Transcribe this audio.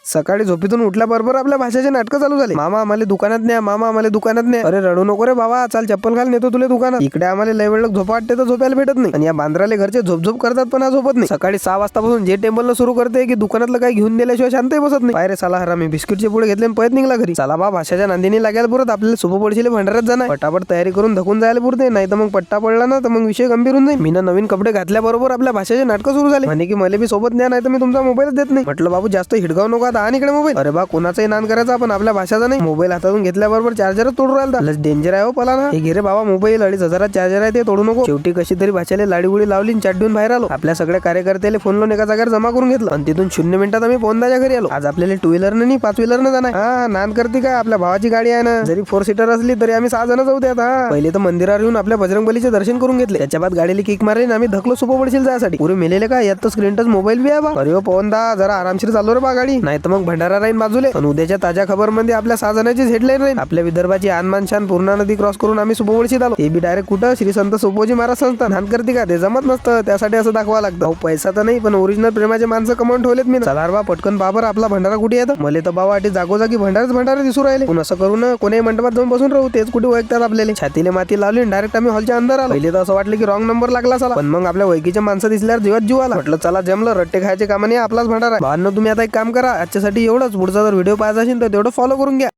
सकाळी झोपेतून उठल्याबरोबर आपल्या भाषेचे नाटकं चालू झाले. मामा आम्हाला दुकानात न्या, मामा आम्हाला दुकानात न्या. अरे रडू नको रे बाबा, चाल चप्पल घाल, नेतो तुला दुकानात. इकडे आम्हाला लय वेळ झोपा वाटते तर झोपायला भेटत नाही, आणि या बांद्राले घरचे झोप करतात पण हा झोपत नाही. सकाळी 6 वाजतापासून जे टेम्पलनं सुरू करते की दुकानातलं काही घेऊन दिल्याशिवाय शांतही बसत नाही. पायरे साला हरामी बिस्किटचे पुढे घेतले आणि पळत निघला घरी. चला बा भाषाच्या नांदीने लागायला पुरत आपल्याला सुपपडशीले भंडाऱ्यात जाणार. पटापट तयारी करून धकून जायला पुरते, नाही तर मग पट्टा पडला ना तर मग विषय गंभीर होऊन जाईल. मीनं नवीन कपडे घातल्याबरोबर आपल्या भाषेचे नाटकं सुरू झाले. म्हणे की मला बी सोबत न्या, नाही तर मी तुमचा मोबाईल देत नाही. म्हटलं बाबू जास्त हिडगाव नको आता, आणि इकडे मोबाईल. अरे बा कोणाचाही नान करायचा पण आपल्या भाषाचा नाही. मोबाईल हातातून घेतल्याबरोबर चार्जर तोडून राहिला. लस डेंजर आहे हो पला ना. हे घे रे बाबा मोबाईल, 2,500 चार्जर आहे ते तोडू नको. शेवटी कशी तरी भाषाला लाडीगुडी लावली आणि चाट देऊन बाहेर आलो. आपल्या सगळ्या कार्यकर्त्याला फोन लावून एका जागेवर जमा करून घेतलं आणि तिथून 0 मिनिटात आम्ही पोंदाच्या घरी आलो. आज आपल्याला 2 व्हीलरने नाही 5 व्हीलरने जाणार. हा नान करते काय, आपल्या भावाची गाडी आहे ना. जरी 4 सीटर असली तरी आम्ही 6 जण जाऊ द्यात. पहिले तर मंदिरावर येऊन आपल्या बजरंगबलीचे दर्शन करून घेतले. त्याच्या बाद गाडीला किक मारली आणि आम्ही धकलो सुपपडशील जायसाठी. पुरे मेलेले का यात तर स्क्रीन टच मोबाईल बी आहे बा. अरे पवनदा जरा आरामशीर चालू रे बा गाडी, नाही तर मग भंडारा राहीन बाजूले. आणि उद्याच्या ताज्या खबर मध्ये आपल्या 6 जणांची हेडलाईन राहील. आपल्या विदर्भाची आनमान शान पूर्णा नदी क्रॉस करून आम्ही सुपपडशीत आलो. ते बी डायरेक्ट कुठं श्री संत सुपोजी महाराज संस्थान. नान करते का ते जमत नसतं, त्यासाठी असं दाखवा लागतं. पैसा तर नाही पण ओरिजिनल प्रेमाचे माणसं कमावून ठेवलेत मी. चला बा पटकन बाबर आपला भंडारा कुठे येतं. मला तर बाबा जागोजागी भंडारे दिसू राहिले. पण असं करू ना कोणी मंडपात जाऊन बसून राहू, तेच कुठे ओळखतात आपल्याला. छातीला माती लावली डायरेक्ट आम्ही हॉलच्या अंदर आलो. पहिले तर असं वाटलं की रॉंग नंबर लागला चला, पण मग आपल्या ओळखीच्या माणसं दिसल्यावर जीवात जीव आला. म्हटलं चला जमलं, रट्टे खायचे कामाने आपलाच भंडारा. भावांनो तुम्ही आता एक काम करा, आजच्यासाठी एवढंच. पुढचा जर व्हिडिओ पाहायचा असेल तर तेवढं फॉलो करून घ्या.